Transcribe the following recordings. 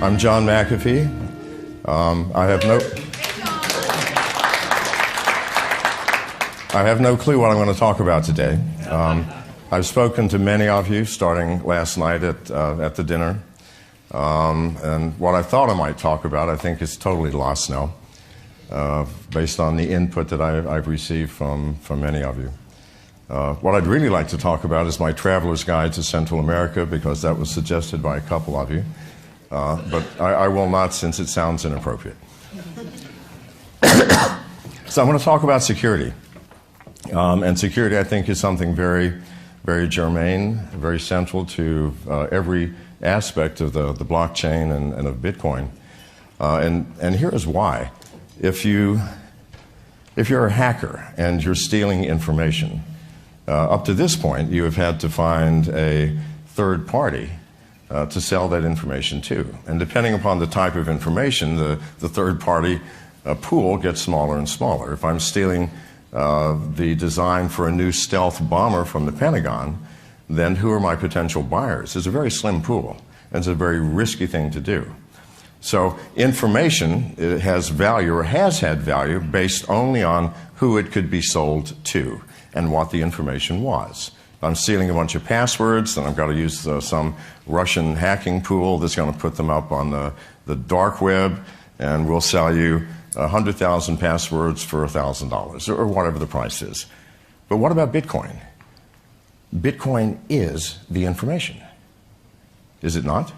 I'm John McAfee. I have no clue what I'm going to talk about today. I've spoken to many of you starting last night at the dinner. And what I thought I might talk about, I think, is totally lost now, based on the input that I've received from many of you. What I'd really like to talk about is my traveler's guide to Central America, because that was suggested by a couple of you. But I will not, since it sounds inappropriate. So I'm going to talk about security. And security, I think, is something very, very germane, very central to every aspect of the blockchain and of Bitcoin. And here is why. If you're a hacker and you're stealing information, up to this point, you have had to find a third party to sell that information to. And depending upon the type of information, the third party pool gets smaller and smaller. If I'm stealing the design for a new stealth bomber from the Pentagon, then who are my potential buyers? It's a very slim pool, and it's a very risky thing to do. So information has value, or has had value, based only on who it could be sold to and what the information was. If I'm stealing a bunch of passwords, then I've got to use some Russian hacking pool that's going to put them up on the dark web, and we'll sell you 100,000 passwords for $1,000, or whatever the price is. But what about Bitcoin? Bitcoin is the information. Is it not?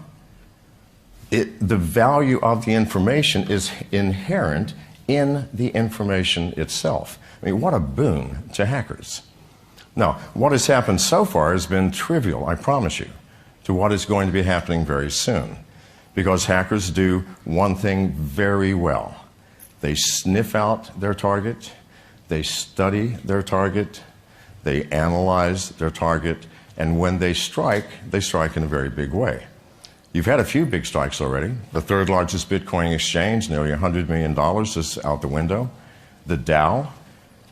The value of the information is inherent in the information itself. I mean, what a boon to hackers. Now, what has happened so far has been trivial, I promise you, to what is going to be happening very soon. Because hackers do one thing very well. They sniff out their target, they study their target, they analyze their target, and when they strike in a very big way. You've had a few big strikes already. The third largest Bitcoin exchange, nearly $100 million, is out the window. The Dow,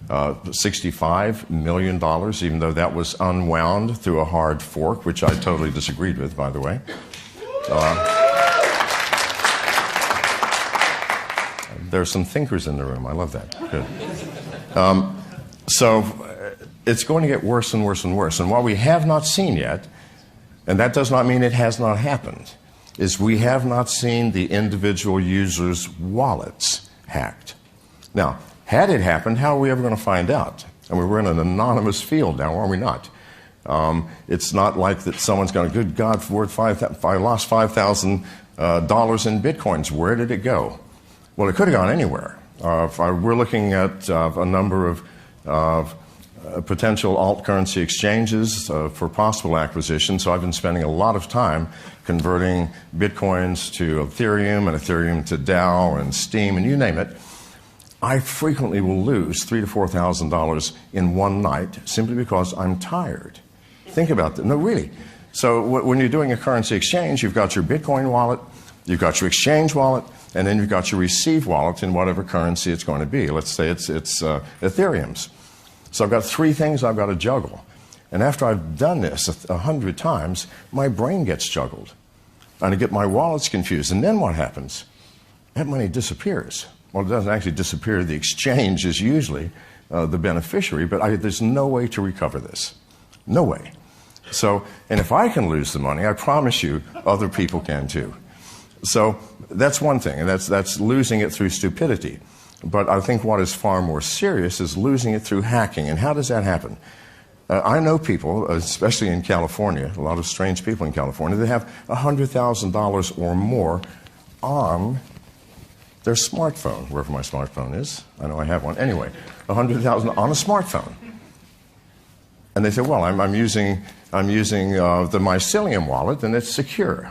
$65 million, even though that was unwound through a hard fork, which I totally disagreed with, by the way. There are some thinkers in the room. I love that. Good. So it's going to get worse and worse and worse. And what we have not seen yet, and that does not mean it has not happened, is we have not seen the individual users' wallets hacked. Now, had it happened, how are we ever going to find out? I mean, we're in an anonymous field now, are we not? It's not like that someone's going to, good God, if I lost $5,000 in Bitcoins, where did it go? Well, it could have gone anywhere. We're looking at a number of potential alt currency exchanges for possible acquisition, so I've been spending a lot of time converting Bitcoins to Ethereum and Ethereum to Dow and Steam and you name it. I frequently will lose $3,000 to $4,000 in one night simply because I'm tired. Think about that. No, really. So when you're doing a currency exchange, you've got your Bitcoin wallet, you've got your exchange wallet, and then you've got your receive wallet in whatever currency it's going to be. Let's say it's Ethereum's. So I've got three things I've got to juggle. And after I've done this 100 times, my brain gets juggled. And I get my wallets confused. And then what happens? That money disappears. Well, it doesn't actually disappear. The exchange is usually the beneficiary, but there's no way to recover this. No way. So, and if I can lose the money, I promise you other people can too. So that's one thing, and that's losing it through stupidity. But I think what is far more serious is losing it through hacking. And how does that happen? I know people, especially in California, a lot of strange people in California, that have $100,000 or more on their smartphone, wherever my smartphone is. I know I have one. Anyway, $100,000 on a smartphone. And they say, well, I'm using the Mycelium wallet, and it's secure.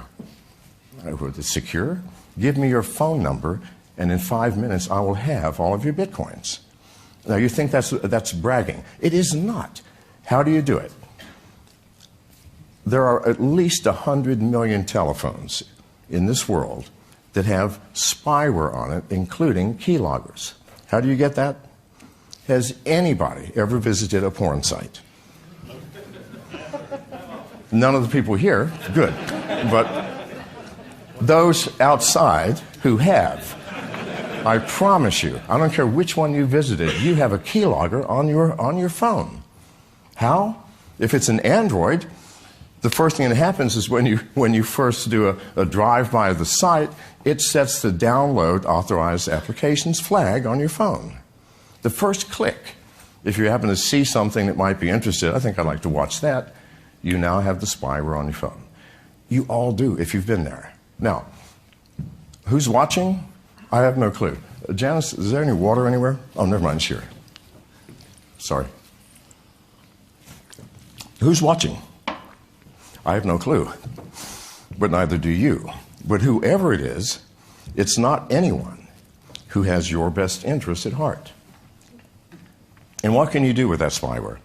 It's secure? Give me your phone number, and in 5 minutes, I will have all of your Bitcoins. Now, you think that's bragging. It is not. How do you do it? There are at least 100 million telephones in this world that have spyware on it, including keyloggers. How do you get that? Has anybody ever visited a porn site? None of the people here, good. But those outside who have. I promise you, I don't care which one you visited, you have a keylogger on your phone. How? If it's an Android, the first thing that happens is when you first do a drive-by of the site, it sets the download authorized applications flag on your phone. The first click, if you happen to see something that might be interested, I think I'd like to watch that, you now have the spyware on your phone. You all do if you've been there. Now, who's watching? I have no clue. Janice, is there any water anywhere? Oh, never mind, sure. Sorry. Who's watching? I have no clue, but neither do you. But whoever it is, it's not anyone who has your best interest at heart. And what can you do with that spyware?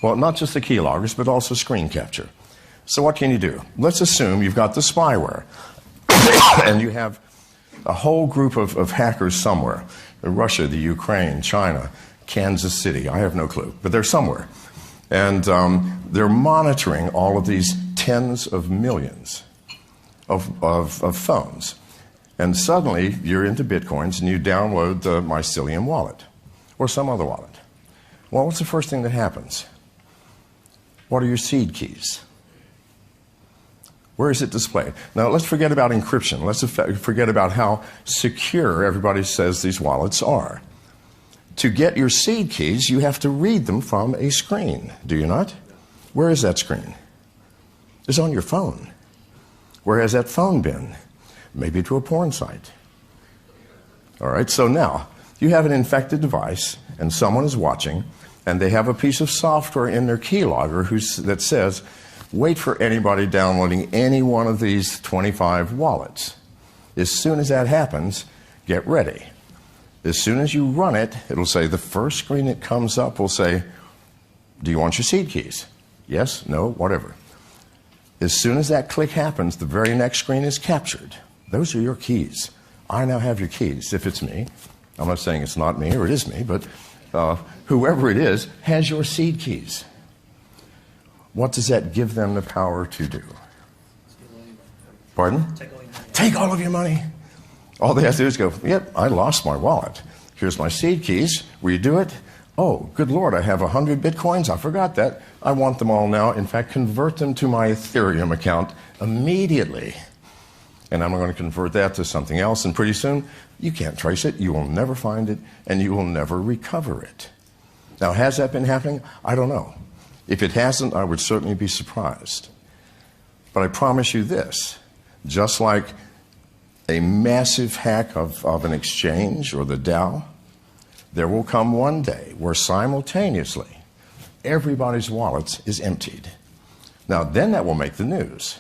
Well, not just the keyloggers, but also screen capture. So what can you do? Let's assume you've got the spyware, and you have a whole group of hackers somewhere. Russia, the Ukraine, China, Kansas City, I have no clue, but they're somewhere. And they're monitoring all of these tens of millions of phones. And suddenly, you're into Bitcoins and you download the Mycelium wallet or some other wallet. Well, what's the first thing that happens? What are your seed keys? Where is it displayed? Now, let's forget about encryption. Let's forget about how secure everybody says these wallets are. To get your seed keys, you have to read them from a screen, do you not? Where is that screen? It's on your phone. Where has that phone been? Maybe to a porn site. All right, so now you have an infected device and someone is watching and they have a piece of software in their keylogger that says, wait for anybody downloading any one of these 25 wallets. As soon as that happens, get ready. As soon as you run it, it'll say, the first screen that comes up will say, do you want your seed keys? Yes, no, whatever. As soon as that click happens, the very next screen is captured. Those are your keys. I now have your keys, if it's me. I'm not saying it's not me or it is me, but whoever it is has your seed keys. What does that give them the power to do? Pardon? Take all of your money. All they have to do is go, yep, I lost my wallet. Here's my seed keys. Will you do it? Oh, good Lord, I have 100 Bitcoins. I forgot that. I want them all now. In fact, convert them to my Ethereum account immediately. And I'm going to convert that to something else. And pretty soon, you can't trace it. You will never find it. And you will never recover it. Now, has that been happening? I don't know. If it hasn't, I would certainly be surprised. But I promise you this, just like a massive hack of an exchange or the Dow, there will come one day where simultaneously everybody's wallet is emptied. Now, then that will make the news.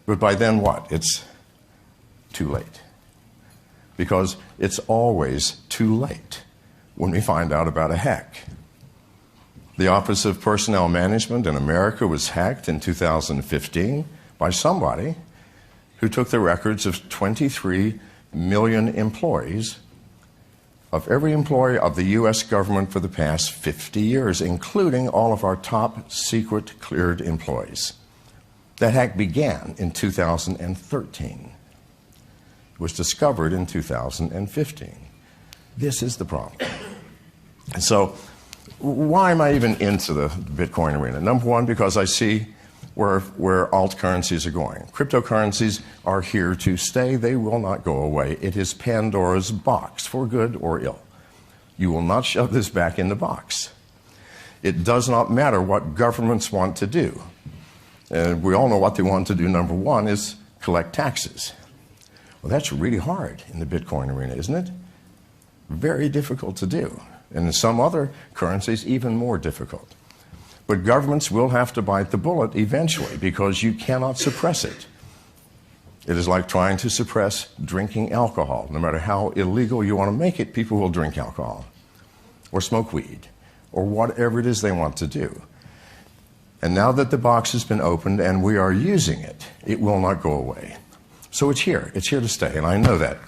But by then what? It's too late. Because it's always too late when we find out about a hack. The Office of Personnel Management in America was hacked in 2015 by somebody who took the records of 23 million employees, of every employee of the U.S. government for the past 50 years, including all of our top secret cleared employees. That hack began in 2013. It was discovered in 2015. This is the problem. And so, why am I even into the Bitcoin arena? Number one, because I see where alt currencies are going. Cryptocurrencies are here to stay. They will not go away. It is Pandora's box, for good or ill. You will not shove this back in the box. It does not matter what governments want to do. And we all know what they want to do. Number one is collect taxes. Well, that's really hard in the Bitcoin arena, isn't it? Very difficult to do. And in some other currencies, even more difficult. But governments will have to bite the bullet eventually because you cannot suppress it. It is like trying to suppress drinking alcohol. No matter how illegal you want to make it, people will drink alcohol or smoke weed or whatever it is they want to do. And now that the box has been opened and we are using it, it will not go away. So it's here. It's here to stay, and I know that.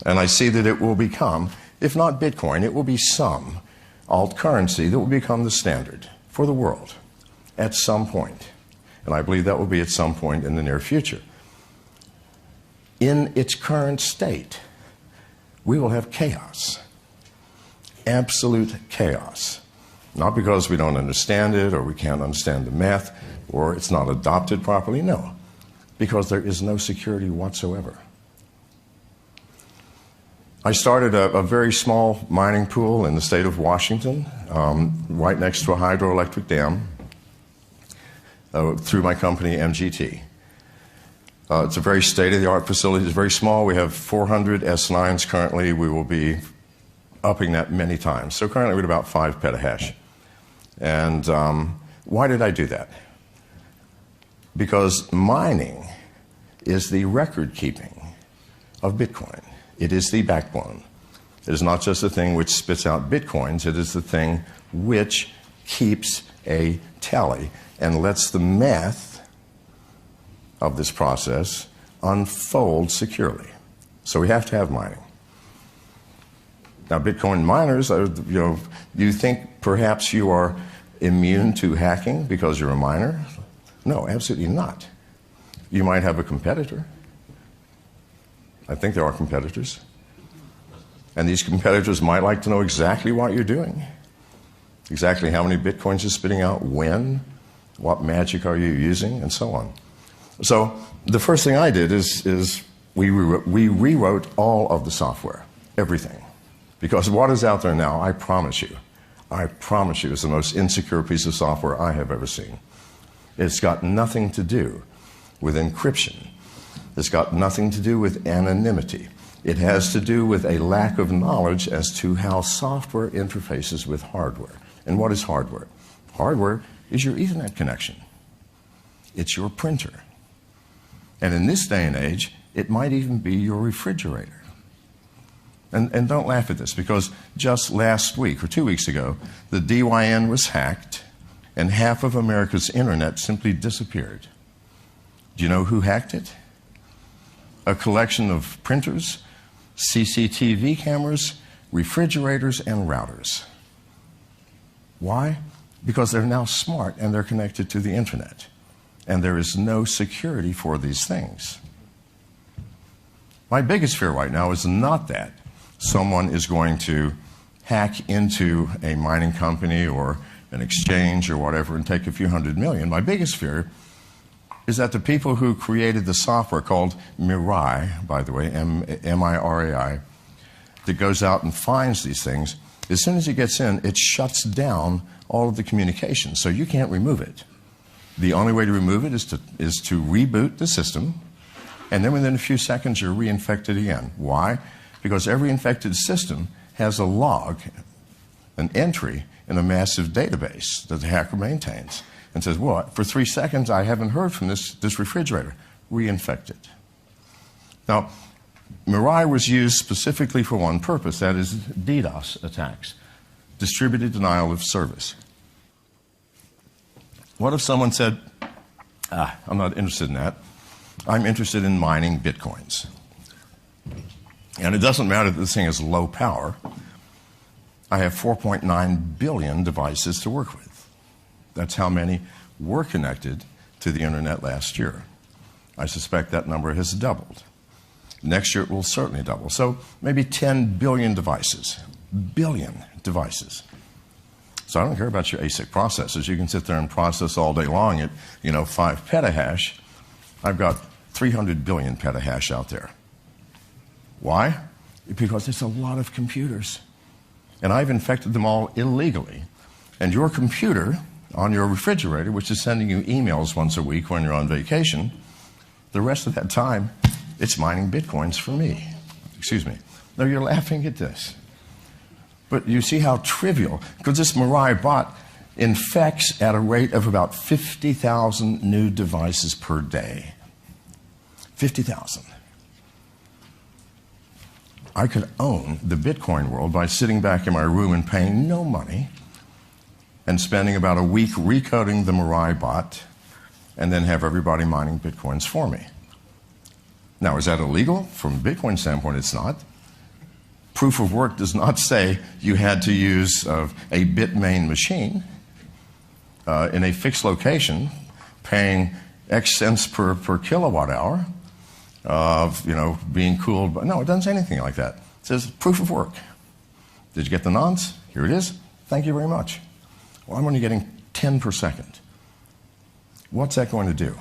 And I see that it will become, if not Bitcoin, it will be some alt currency that will become the standard for the world at some point. And I believe that will be at some point in the near future. in its current state, we will have chaos. Absolute chaos. Not because we don't understand it or we can't understand the math or it's not adopted properly, no. Because there is no security whatsoever. I started a very small mining pool in the state of Washington, right next to a hydroelectric dam, through my company, MGT. It's a very state-of-the-art facility. It's very small. We have 400 S9s currently. We will be upping that many times. So currently we're at about 5 petahash. And why did I do that? Because mining is the record-keeping of Bitcoin. It is the backbone. It is not just a thing which spits out Bitcoins. It is the thing which keeps a tally and lets the math of this process unfold securely. So we have to have mining. Now, Bitcoin miners, you think perhaps you are immune to hacking because you're a miner? No, absolutely not. You might have a competitor. I think there are competitors. And these competitors might like to know exactly what you're doing, exactly how many Bitcoins you're spitting out, when, what magic are you using, and so on. So the first thing I did is we rewrote all of the software, everything. Because what is out there now, I promise you, is the most insecure piece of software I have ever seen. It's got nothing to do with encryption. It's got nothing to do with anonymity. It has to do with a lack of knowledge as to how software interfaces with hardware. And what is hardware? Hardware is your Ethernet connection. It's your printer. And in this day and age, it might even be your refrigerator. And don't laugh at this, because just last week or 2 weeks ago, the DYN was hacked and half of America's internet simply disappeared. Do you know who hacked it? A collection of printers, CCTV cameras, refrigerators, and routers. Why? Because they're now smart and they're connected to the internet. And there is no security for these things. My biggest fear right now is not that someone is going to hack into a mining company or an exchange or whatever and take a few $100 million. My biggest fear is that the people who created the software called Mirai, by the way, M-I-R-A-I, that goes out and finds these things, as soon as it gets in, it shuts down all of the communication, so you can't remove it. The only way to remove it is to reboot the system, and then within a few seconds you're reinfected again. Why? Because every infected system has a log, an entry in a massive database that the hacker maintains, and says, well, for 3 seconds I haven't heard from this refrigerator. Reinfect it. Now, Mirai was used specifically for one purpose, that is DDoS attacks, distributed denial of service. What if someone said, I'm not interested in that. I'm interested in mining Bitcoins. And it doesn't matter that this thing is low power. I have 4.9 billion devices to work with. That's how many were connected to the internet last year. I suspect that number has doubled. Next year it will certainly double. So maybe 10 billion devices. Billion devices. So I don't care about your ASIC processors. You can sit there and process all day long at 5 petahash. I've got 300 billion petahash out there. Why? Because there's a lot of computers. And I've infected them all illegally. And your computer on your refrigerator, which is sending you emails once a week when you're on vacation, the rest of that time, it's mining Bitcoins for me. Excuse me. Now you're laughing at this. But you see how trivial, because this Mirai bot infects at a rate of about 50,000 new devices per day. 50,000. I could own the Bitcoin world by sitting back in my room and paying no money and spending about a week recoding the Mirai bot and then have everybody mining Bitcoins for me. Now, is that illegal? From a Bitcoin standpoint, it's not. Proof of work does not say you had to use a Bitmain machine in a fixed location, paying X cents per kilowatt hour, of, being cooled. But no, it doesn't say anything like that. It says proof of work. Did you get the nonce? Here it is. Thank you very much. Well, I'm only getting 10 per second. What's that going to do?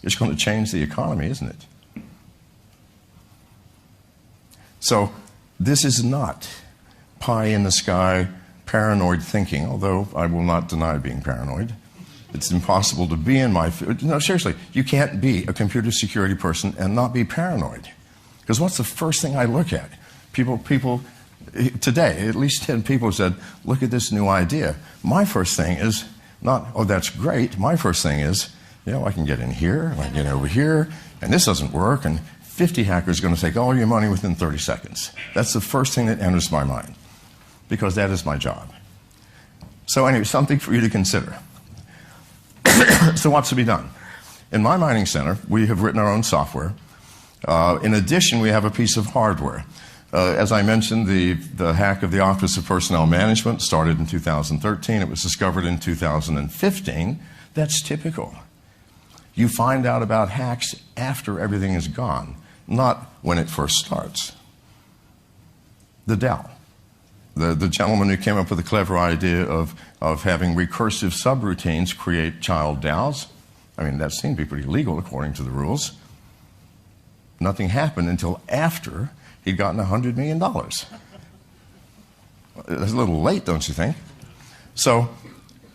It's going to change the economy, isn't it? So this is not pie-in-the-sky paranoid thinking, although I will not deny being paranoid. It's impossible to be in my field. No, seriously, you can't be a computer security person and not be paranoid. Because what's the first thing I look at? People, today, at least 10 people said, look at this new idea. My first thing is not, oh, that's great. My first thing is, I can get in here, I can get over here, and this doesn't work, and 50 hackers are going to take all your money within 30 seconds. That's the first thing that enters my mind, because that is my job. So anyway, something for you to consider. So what's to be done? In my mining center, we have written our own software. In addition, we have a piece of hardware. As I mentioned, the hack of the Office of Personnel Management started in 2013. It was discovered in 2015. That's typical. You find out about hacks after everything is gone, not when it first starts. The Dow. The gentleman who came up with the clever idea of having recursive subroutines create child DAOs. I mean, that seemed to be pretty legal according to the rules. Nothing happened until after he'd gotten $100 million. That's a little late, don't you think? So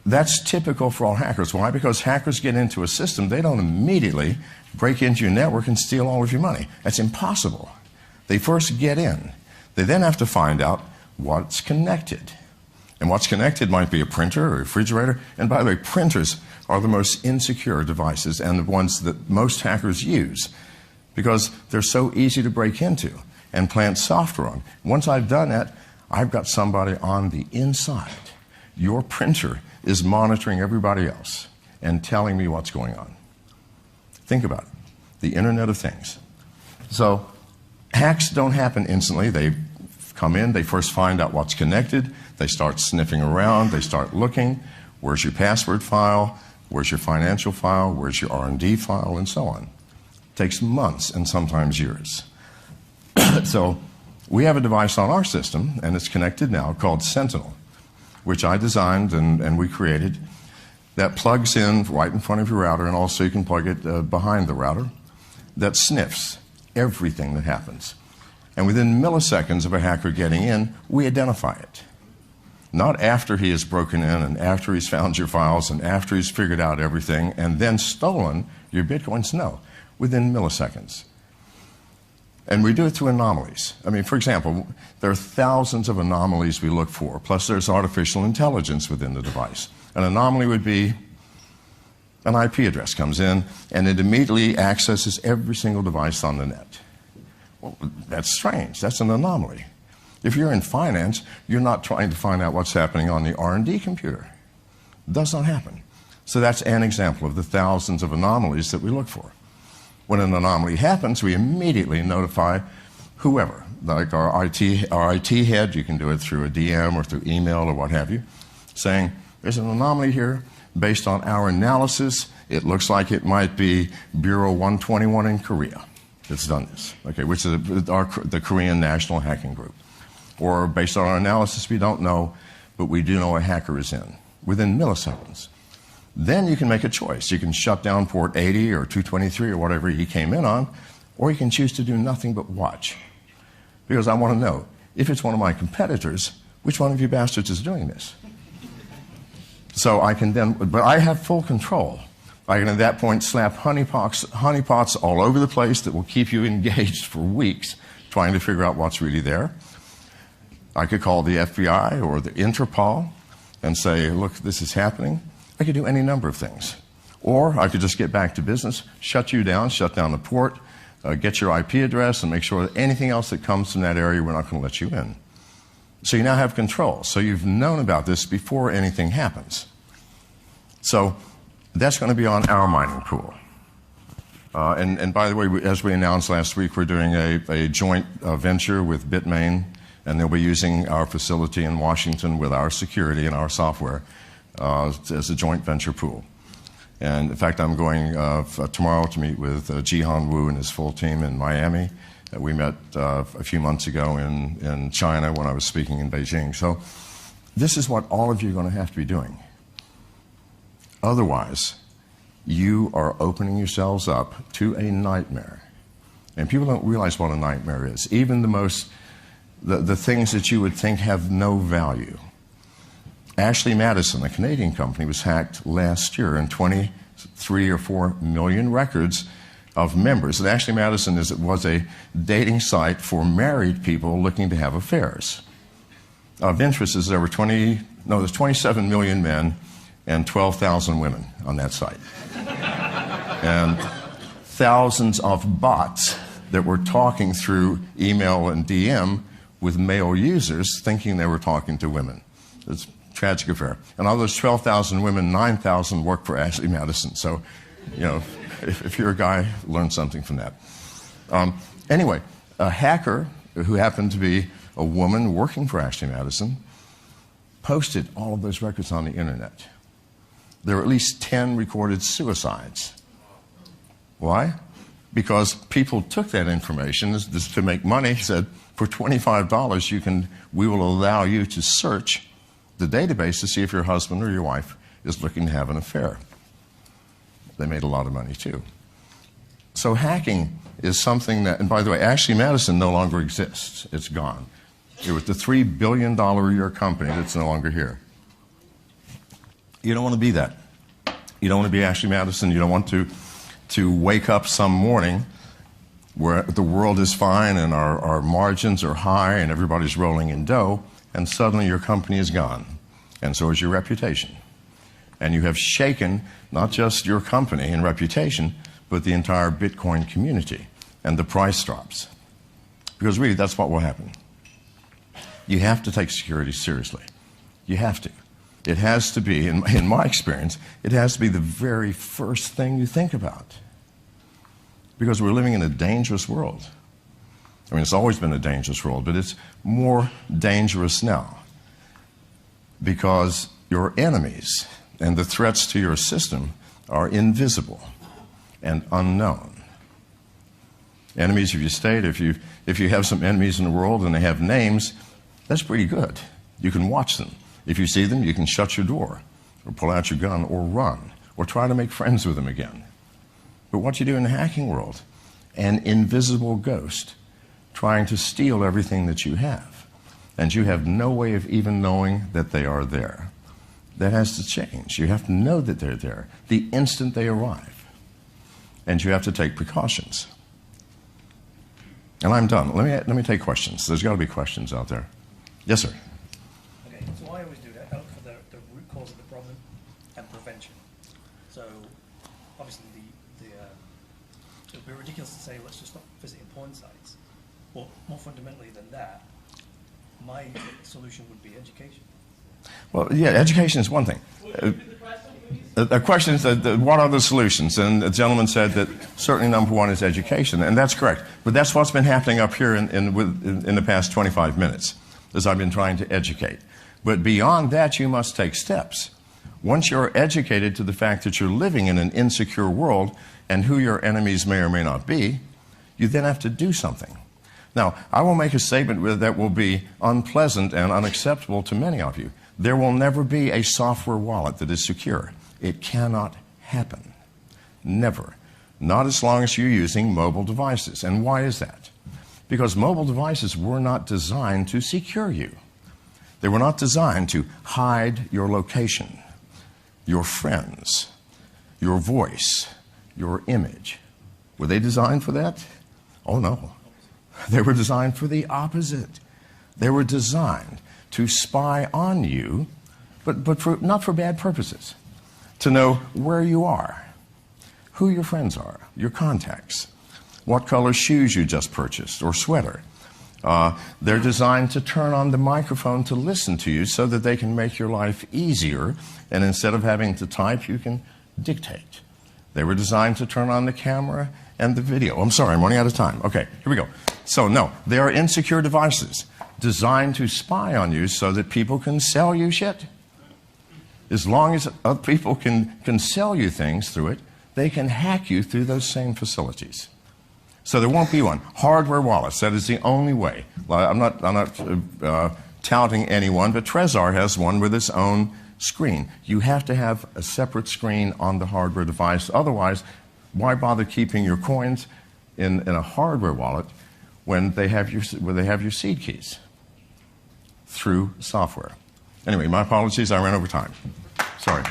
that's typical for all hackers. Why? Because hackers get into a system, they don't immediately break into your network and steal all of your money. That's impossible. They first get in. They then have to find out what's connected. And what's connected might be a printer or a refrigerator. And by the way, printers are the most insecure devices and the ones that most hackers use because they're so easy to break into and plant software on. Once I've done that, I've got somebody on the inside. Your printer is monitoring everybody else and telling me what's going on. Think about it. The Internet of Things. So hacks don't happen instantly. They come in, they first find out what's connected, they start sniffing around, they start looking. Where's your password file? Where's your financial file? Where's your R&D file? And so on. It takes months and sometimes years. So we have a device on our system, and it's connected now, called Sentinel, which I designed and we created, that plugs in right in front of your router, and also you can plug it behind the router, that sniffs everything that happens. And within milliseconds of a hacker getting in, we identify it. Not after he has broken in and after he's found your files and after he's figured out everything and then stolen your bitcoins. No, within milliseconds. And we do it through anomalies. I mean, for example, there are thousands of anomalies we look for, plus there's artificial intelligence within the device. An anomaly would be an IP address comes in and it immediately accesses every single device on the net. Well, that's strange. That's an anomaly. If you're in finance, you're not trying to find out what's happening on the R&D computer. It does not happen. So that's an example of the thousands of anomalies that we look for. When an anomaly happens, we immediately notify whoever, like our IT head. You can do it through a DM or through email or what have you, saying, there's an anomaly here. Based on our analysis, it looks like it might be Bureau 121 in Korea that's done this, okay, which is the Korean National Hacking Group. Or based on our analysis, we don't know, but we do know a hacker is in within milliseconds. Then you can make a choice. You can shut down port 80 or 223 or whatever he came in on, or you can choose to do nothing but watch. Because I want to know, if it's one of my competitors, which one of you bastards is doing this? So I can then, but I have full control. I can at that point slap honeypots all over the place that will keep you engaged for weeks trying to figure out what's really there. I could call the FBI or the Interpol and say, look, this is happening. I could do any number of things. Or I could just get back to business, shut you down, shut down the port, get your IP address, and make sure that anything else that comes from that area, we're not going to let you in. So you now have control. So you've known about this before anything happens. So that's going to be on our mining pool. And by the way, as we announced last week, we're doing a joint venture with Bitmain, and they'll be using our facility in Washington with our security and our software as a joint venture pool. And in fact, I'm going tomorrow to meet with Jihan Wu and his full team in Miami. We met a few months ago in China when I was speaking in Beijing. So this is what all of you are going to have to be doing. Otherwise, you are opening yourselves up to a nightmare. And people don't realize what a nightmare is. Even the things that you would think have no value. Ashley Madison, a Canadian company, was hacked last year, and 23 or 4 million records of members. And Ashley Madison was a dating site for married people looking to have affairs. Of interest is there's 27 million men and 12,000 women on that site. And thousands of bots that were talking through email and DM with male users thinking they were talking to women. It's a tragic affair. And of those 12,000 women, 9,000 work for Ashley Madison. So, you know, if you're a guy, learn something from that. Anyway, a hacker who happened to be a woman working for Ashley Madison posted all of those records on the internet. There were at least 10 recorded suicides. Why? Because people took that information to make money, said, for $25, we will allow you to search the database to see if your husband or your wife is looking to have an affair. They made a lot of money too. So hacking is something that, and by the way, Ashley Madison no longer exists. It's gone. It was the $3 billion a year company that's no longer here. You don't want to be that. You don't want to be Ashley Madison. You don't want to wake up some morning where the world is fine and our margins are high and everybody's rolling in dough, and suddenly your company is gone. And so is your reputation. And you have shaken not just your company and reputation, but the entire Bitcoin community. And the price drops. Because really, that's what will happen. You have to take security seriously. You have to. It has to be, in my experience, it has to be the very first thing you think about. Because we're living in a dangerous world. I mean, it's always been a dangerous world, but it's more dangerous now. Because your enemies and the threats to your system are invisible and unknown. Enemies of your state, if you have some enemies in the world and they have names, that's pretty good. You can watch them. If you see them, you can shut your door, or pull out your gun, or run, or try to make friends with them again. But what you do in the hacking world, an invisible ghost trying to steal everything that you have, and you have no way of even knowing that they are there. That has to change. You have to know that they're there the instant they arrive. And you have to take precautions. And I'm done. Let me take questions. There's got to be questions out there. Yes, sir. Okay, so I always do that. I look for the root cause of the problem and prevention. So obviously it would be ridiculous to say let's just stop visiting porn sites. But more fundamentally than that, my solution would be education. Well, yeah, education is one thing. The question is, what are the solutions? And the gentleman said that certainly number one is education, and that's correct. But that's what's been happening up here in the past 25 minutes, as I've been trying to educate. But beyond that, you must take steps. Once you're educated to the fact that you're living in an insecure world and who your enemies may or may not be, you then have to do something. Now, I will make a statement that will be unpleasant and unacceptable to many of you. There will never be a software wallet that is secure. It cannot happen. Never. Not as long as you're using mobile devices. And why is that? Because mobile devices were not designed to secure you. They were not designed to hide your location, your friends, your voice, your image. Were they designed for that? Oh, no. They were designed for the opposite. They were designed to spy on you, but not for bad purposes. To know where you are, who your friends are, your contacts, what color shoes you just purchased or sweater. They're designed to turn on the microphone to listen to you so that they can make your life easier, and instead of having to type, you can dictate. They were designed to turn on the camera and the video. I'm sorry, I'm running out of time. Okay, here we go. So no, they are insecure devices designed to spy on you so that people can sell you shit. As long as other people can sell you things through it, they can hack you through those same facilities. So there won't be one. Hardware wallets, that is the only way. I'm not touting anyone, but Trezor has one with its own screen. You have to have a separate screen on the hardware device. Otherwise, why bother keeping your coins in a hardware wallet when they have your seed keys through software? Anyway, my apologies, I ran over time. Sorry.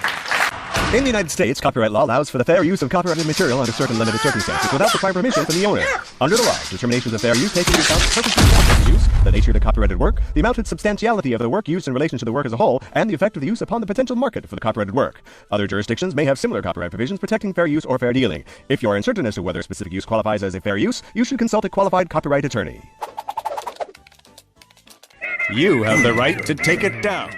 In the United States, copyright law allows for the fair use of copyrighted material under certain limited circumstances without the prior permission from the owner. Under the law, determinations of fair use take into account the purpose of the use, the nature of the copyrighted work, the amount and substantiality of the work used in relation to the work as a whole, and the effect of the use upon the potential market for the copyrighted work. Other jurisdictions may have similar copyright provisions protecting fair use or fair dealing. If you are uncertain as to whether a specific use qualifies as a fair use, you should consult a qualified copyright attorney. You have the right to take it down.